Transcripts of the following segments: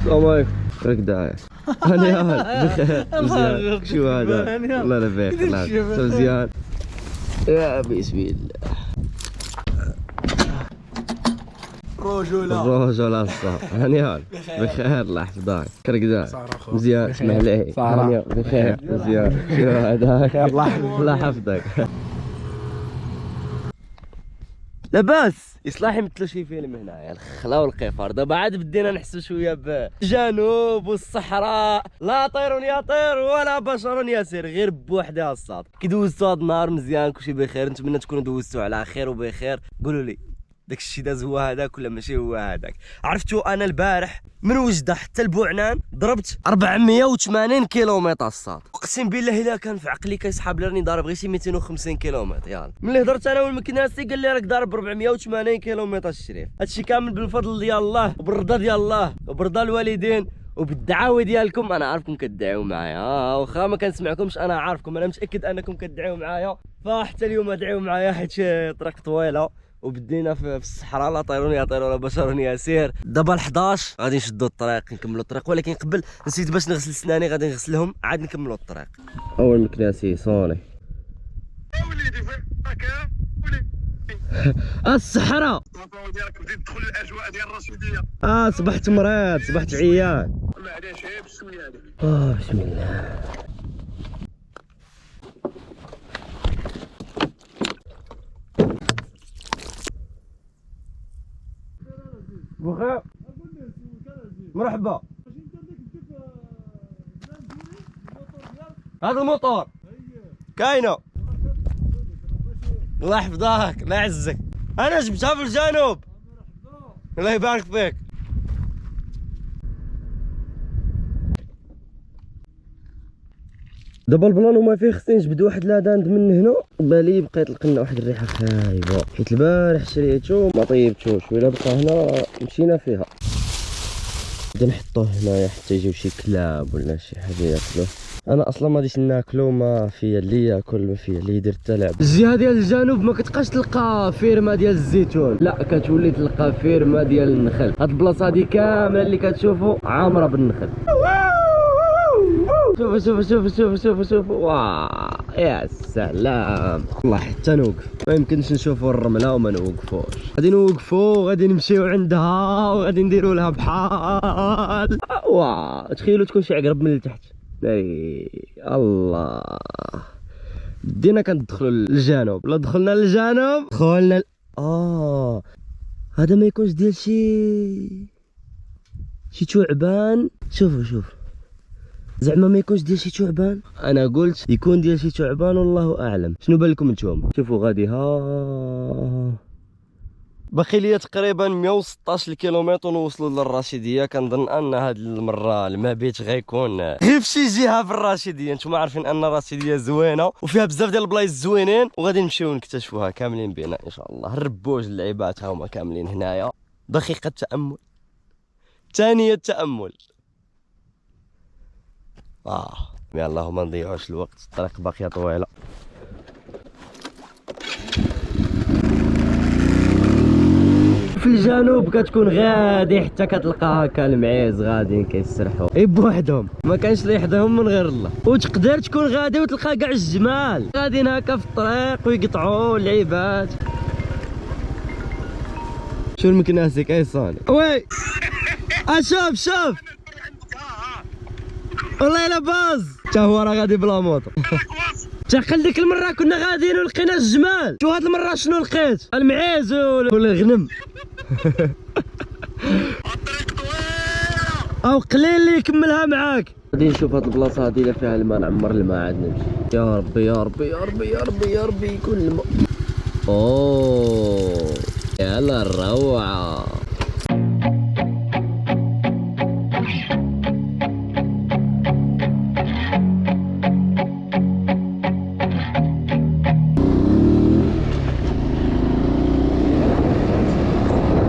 السلام عليكم. راك داعي هاني بخير مزيان. شو هذا؟ والله لا بخير مزيان يا بسم الله. الرجولة الصح. هاني بخير الله يحفظك. كرك داعي مزيان. اسمح لي هاني بخير مزيان. شو هذا؟ الله يحفظك. لاباس يصلح يمثلوا شي فيلم هنايا الخلا والقفار. دابا عاد بدينا نحسوا شويه بالجنوب والصحراء. لا طير يطير ولا بشر يسير غير بوحدها الصاد. كي دوزتوا هاد النهار مزيان كلشي بخير. نتمنى تكونوا دوزتوا على خير وبخير. قولوا لي داك الشيء داز هو هذاك ولا ماشي هو هذاك؟ عرفتوا انا البارح من وجده حتى البوعنان ضربت 480 كيلومتر الصاد. اقسم بالله الا كان في عقلي كيسحب لي راني ضارب غير شي 250 كيلومتر. يلا ملي هضرت انا والمكناسي قال لي راك ضارب 480 كيلومتر الشريف. هادشي كامل بالفضل ديال الله وبالرضا ديال الله وبرضا الوالدين وبالدعاوي ديالكم. انا عارفكم كتدعيو معايا واخا ما كنسمعكمش انا عارفكم. انا متاكد انكم كتدعيو معايا فحتى اليوم ادعيو معايا حيت طريق طويله وبدينا في الصحراء. لا طيرون يطير ولا بشر يسير. دابا 11 غادي نشدوا الطريق نكملوا الطريق. ولكن قبل نسيت باش نغسل سناني غادي نغسلهم عاد نكملوا الطريق. اول مكناسي صوني وليدي فينك الصحراء ديالك بديت تدخل الاجواء ديال الرشيديه. صبحت مريض صبحت عيان. معليش غير بسميه هذيك. بسم الله. بخير مرحبا. هذا الموتور كاينه. الله يحفظك الله يعزك. انا جبتها في الجنوب. الله يبارك فيك. دابا البلان هما فيه خصني نجبد واحد لاداند من هنا. بالي بقيت لقينا واحد الريحه خايبه حيت البارح شريتو ما طيبتوش ولا بقى هنا مشينا فيها. بدنا نحطوه هنايا حتى يجيو شي كلاب ولا شي حاجه ياكلوه. انا اصلا ما غاديش ناكلو ما فيا اللي ياكل ما فيا اللي يدير حتى لعب. الجهه ديال الجنوب ما كتبقاش تلقى فيرما ديال الزيتون لا كتولي تلقى فيرما ديال النخل. هاد البلاصه هادي كامله اللي كتشوفوا عامره بالنخل. شوفوا شوفوا شوفوا شوفوا شوفوا شوفوا واه يا سلام. والله حتى نوقف ما يمكنش نشوفوا الرمله وما نوقفوش. غادي نوقفوا غادي نمشيو عندها وغادي نديروا لها بحال. واه تخيلوا تكون شي عقرب من التحت. الله بدينا كندخلوا للجنوب. لا دخلنا للجنوب دخلنا هذا ما يكونش ديال شي ثعبان. شوفوا زعما ما يكونش ديال شي ثعبان. انا قلت يكون ديال شي ثعبان والله اعلم. شنو بالكم نتوما؟ شوفوا غادي باقي ليا تقريبا 116 كيلومتر ونوصلوا للرشيديه. كنظن ان هاد المره المبيت غيكون غير في شي جهه في الرشيديه. نتوما عارفين ان الرشيديه زوينه وفيها بزاف ديال البلايص زوينين وغادي نمشيو نكتشفوها كاملين بينا ان شاء الله. الربوج اللعيبات هاهما كاملين هنايا. دقيقه تامل ثانيه تامل. يلا ما نضيعوش الوقت الطريق باقيه طويله. في الجنوب كتكون غادي حتى كتلقى هكا المعيز غاديين كيسرحوا بوحدهم ما كانش اللي يحضرهم من غير الله. وتقدر تكون غادي وتلقى كاع الجمال غاديين هكا في الطريق ويقطعوا اللعيبات. شو المكناسي كيصوني وي شوف والله الا باز حتى هو راه غادي بلا موطو. تاقل ديك المره كنا غاديين ولقينا الجمال. شو هاد المره شنو لقيت؟ المعيز ولا الغنم. الطريق طويله او قليل اللي يكملها معاك. غادي نشوف هاد البلاصه هادي الا فيها الماء نعمر الماء عاد نمشي. يا ربي يا ربي يا ربي يا ربي يا ربي يكون الماء. يلا الروعه.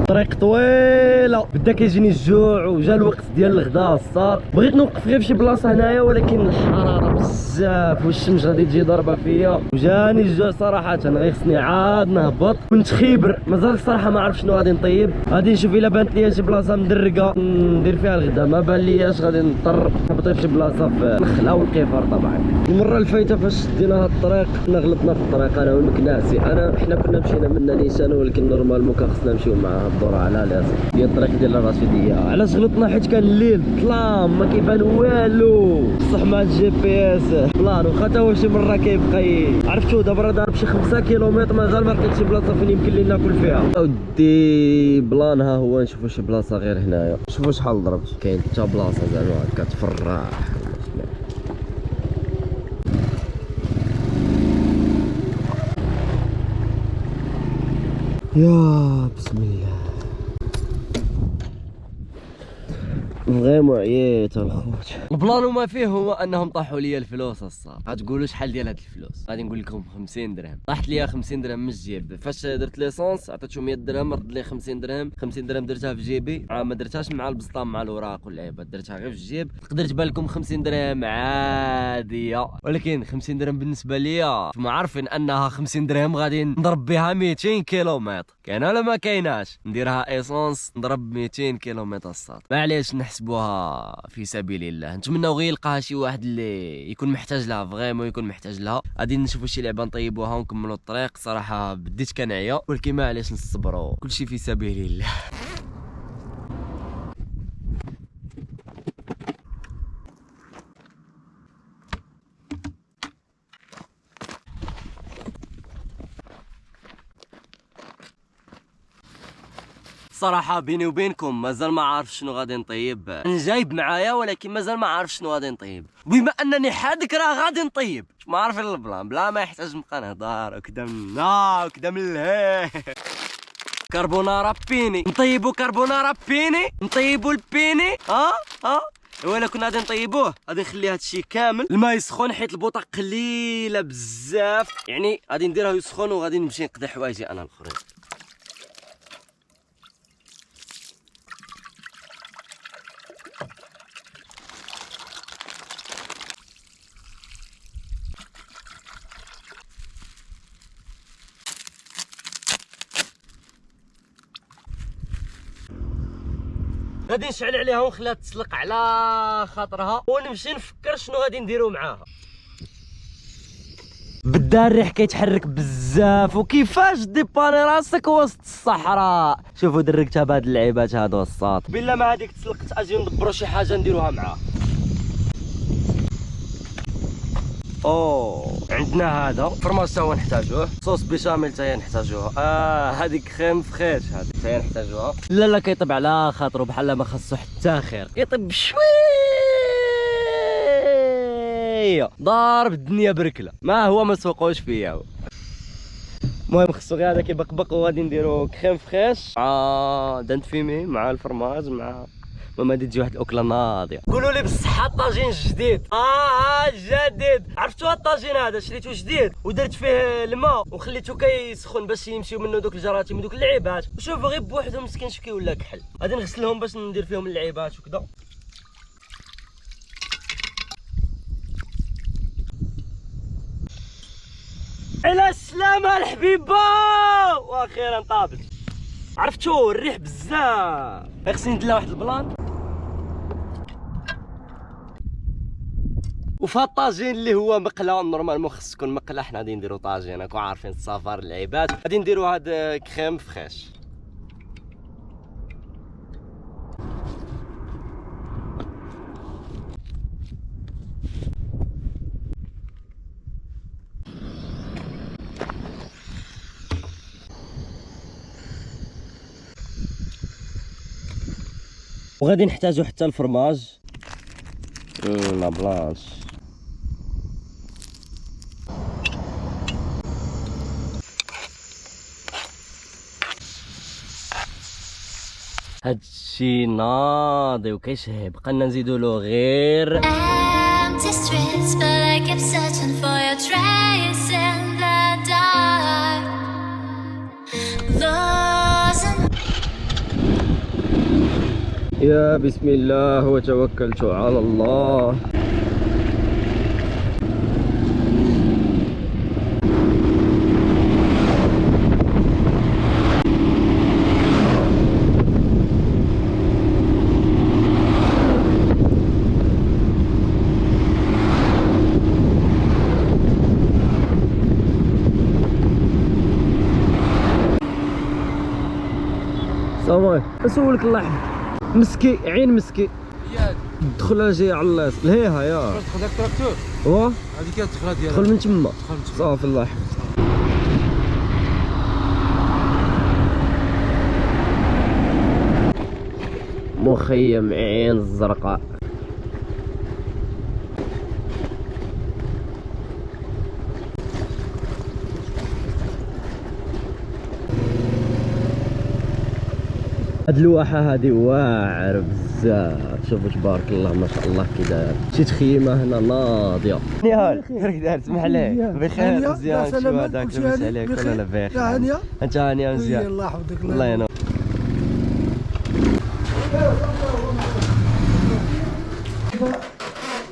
طريق طويله بدا كيجيني الجوع وجا الوقت ديال الغداء الصاد. بغيت نوقف غير فشي بلاصه هنايا ولكن الحراره بزاف والشمس غادي تجي ضربه فيا وجاني الجوع صراحه، غير خصني عاد نهبط. كنت خيبر مازال الصراحه ما عرف شنو غادي نطيب. غادي نشوف الا بانت ليا شي بلاصه مدرقه ندير فيها الغدا، ما بان لياش غادي نضطر نهبط في شي بلاصه في الخلا والقفار. طبعا المره الفايته فاش دينا هاد الطريق حنا غلطنا في الطريق انا والمكناسي. حنا كنا مشينا من نيشان، ولكن نورمالمون كان خصنا نمشيو مع الدورة على الياسر هي الطريق ديال الرشيديه. علاش غلطنا؟ حيت كان الليل الظلام ما كيبان والو، بصح مع الجي بي اس بلان واخا تا هو شي مره كيبقى عرفتو. دابا راه ضارب شي 5 كيلومتر مازال ما لقيت شي بلاصه فين يمكن لي ناكل فيها. اودي بلان ها هو، نشوفو شي بلاصه غير هنايا. شوفوا شحال ضربت، كاين حتى بلاصه زعما هكا تفرح. يا بسم الله فريمون عييت الخوت. البلان وما فيه هو انهم طاحوا لي الفلوس الصاد. غتقولوا شحال ديال هاد الفلوس؟ غادي نقول لكم 50 درهم. طاحت لي 50 درهم من الجيب. فاش درت ليسونس عطيتهم 100 درهم، رد لي 50 درهم. 50 درهم درتها في جيبي، ما درتهاش مع البسطام مع الوراق واللعيبات، درتها غير في الجيب. تقدر تبان لكم 50 درهم عاديه، ولكن 50 درهم بالنسبه ليا ما عارفين انها 50 درهم غادي نضرب بها 200 كيلومتر. كاينه ولا ما كايناش؟ نديرها ايسونس نضرب 200 كيلومتر الصاد. معليش نحسبوها في سبيل الله. نتمنوا غير يلقاها شي واحد اللي يكون محتاج لها فريمون، يكون محتاج لها. غادي نشوفوا شي لعبه نطيبوها ونكملوا الطريق. صراحه بديت كنعيا، ولكن معليش نصبروا، كلشي في سبيل الله. صراحة بيني وبينكم مازال ما عارف شنو غادي نطيب. انا جايب معايا ولكن مازال ما عارف شنو غادي نطيب. بما انني حادك راه غادي نطيب، ما عارف الا البلان بلا ما يحتاج نبقى نهضر وكدا من الهي. كربونارا بيني، نطيبو كربونارا بيني، نطيبو البيني. ولا كنا غادي نطيبوه غادي نخلي هادشي كامل الماء يسخن، حيت البوطه قليله بزاف، يعني غادي نديرها يسخن وغادي نمشي نقضي حوايجي انا الاخرين. غادي نشعل عليها ونخليها تسلق على خاطرها ونمشي نفكر شنو غادي نديرو معاها. بدا الريح كيتحرك بزاف، وكيفاش ديباني راسك وسط الصحراء. شوفوا دركتها بهاد اللعيبات هادو الصاط. بلا ما هاديك تسلقت اجي ندبروا شي حاجه نديروها معاها. عندنا هذا فرماج تا هو نحتاجوه، صوص بيشاميل تا هي نحتاجوها، هذيك كريم فريش هذيك تا هي نحتاجوها. لا كيطيب على خاطرو بحال ما خاصو حتى خير، كيطيب بشويه ضارب الدنيا بركله، ما هو ما سوقوش فيا هو. المهم خصو غير هذا كيبقبق، وغادي نديرو كريم فريش مع دانت فيمي مع الفرماج مع ما تجي واحد الاكله ناضيه. قولوا لي بالصحه الطاجين جديد، جديد. عرفتوا الطاجين هذا شريتو جديد ودرت فيه الماء وخليته كيسخن باش يمشيو منه دوك الجراثيم ودوك اللعيبات. وشوفوا غير بوحدهم مسكين شكي ولا كحل. غادي نغسلهم باش ندير فيهم اللعيبات وكذا. على السلامه الحبيبه، واخيرا طابت. عرفتوا الريح بزاف، خصني ندير واحد البلان. وفي الطاجين اللي هو مقله نورمالمون خص تكون مقله، حنا غادي نديرو طاجين راكم عارفين السفر اللعيبات. غادي نديرو هاد كريم فريش. وغادي نحتاجو حتى الفرماج لا بلانش. هادشي ناضي وكيشهي، بقالنا نزيدو له غير يا بسم الله وتوكلت على الله. نسولك الله يحفظك، مسكي عين مسكي هي هادي تدخل جاي على اللاص لهيها يا تدخل داك التراكتور واه هادي كتدخل ديالها دخل من تما دخل من تما. صافي الله يحفظك. مخيم عين الزرقاء. هاد الواحة هادي واعرة بزاف، شوفوا تبارك الله ما شاء الله كي داير، شي تخيمة هنا ناضية. نهار كيفك داير؟ سمح لي بخير مزيان شو هذاك لاباس عليك ولا لا بخير؟ انت هانية مزيان الله يحفظك الله ينور.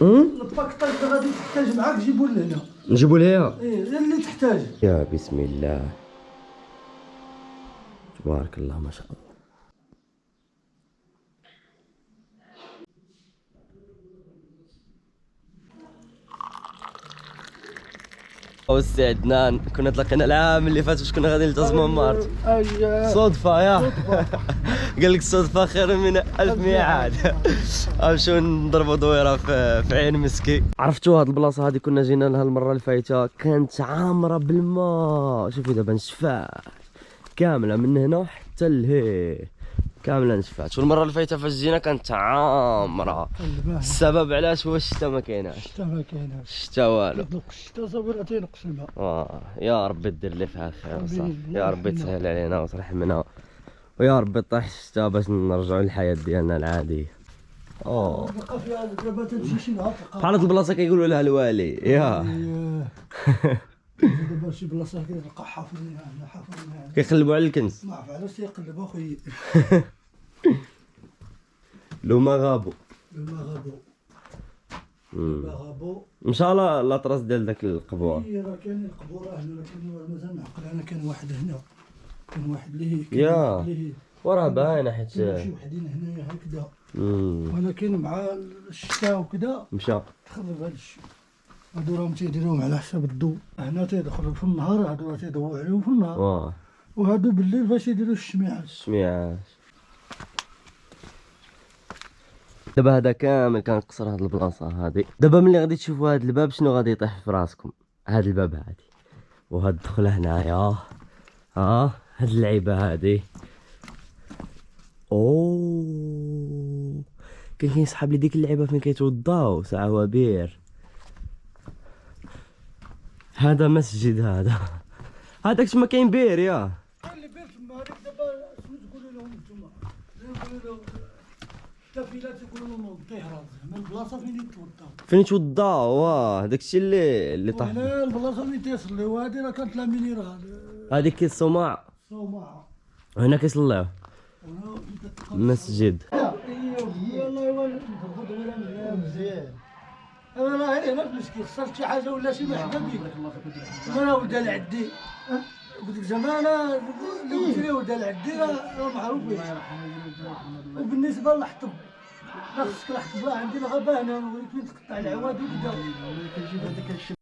الباك طيب غادي تحتاج معاك جيبوا لهنا نجيبوا ليها ايه اللي تحتاج. يا بسم الله تبارك الله ما شاء الله. السي عدنان كنا تلاقينا العام اللي فات واش كنا غادي نلتزموا مارت صدفة يا قال لك الصدفة خير من 1000 ميعاد. غنمشيو نضربوا دويرة في عين مسكي. عرفتوا هاد البلاصة هادي كنا جينا لها المرة اللي فايتة كانت عامرة بالماء، شوفوا دابا نشفات كاملة من هنا حتى لهي كاملة نشفات، والمرة اللي فايتة فاش جينا كانت عامرة. السبب علاش هو الشتا ما كايناش، الشتا ما كايناش، الشتا والو، يطلق الشتا صافي تينقص الماء. يا ربي دير لي فيها خير وصافي، يا ربي تسهل علينا وترحمنا، ويا ربي طيح الشتا باش نرجعوا للحياة ديالنا العادية. تلقى فيها دابا تمشي شي نهار تلقى بحال هاد البلاصة كيقولوا لها الوالي يا دابا شي بلاصه كتلقى حافظين هنا حافظين هنا كيقلبوا على الكنز. ما عرف علاش تيقلبوا اخويا لو ما غابوا ما غابوا مشى لاطراس ديال داك القبوة. راه كاين القبوره هنا، لكن مازال معقل. انا كان واحد هنا، كان واحد اللي يا وراه باينه حيت شي وحدين هنايا هكذا، ولكن مع الشتاء وكذا مشى تخرب هذا الشيء. هادو راهم تيديروهم على حساب الضوء، هنا تيدخلوا في النهار، هادو راه تيضويو عليهم في النهار، وهادو بالليل فاش يديروا الشميعات. دابا هذا كامل كان قصر هاد البلاصه هادي. دابا ملي غادي تشوفوا هاد الباب شنو غادي يطيح في راسكم؟ هاد الباب هادي وهاد الدخله هنايا، هاد اللعيبه هادي. كاين صحاب لي ديك اللعيبه فين كيتوضاو ساعه وبير. هذا مسجد، هذاك ما كاين بير يا كاين اللي بير تما. هذيك دابا شنو تقولوا لهم نتوما؟ يقولوا لهم التافيلات، يقولوا لهم الطهران، زعما البلاصه فين يتوضاو، فين يتوضاو. داكشي اللي طاح. هنا البلاصه فين تيصليو. هادي راه كانت لا مينيرال هذيك الصومعه صومعه، وهنا كيصليو مسجد. والله مزيان. انا راه هنا المشكل صارت شي حاجه ولا شي محبه بيك. انا ولد العدي قلت لك زعما انا اللي قلت لي ولد العدي راه معروفين. وبالنسبه للحطب خاصك الحطب عندي الغابه هنا وين تقطع العواد وكذا.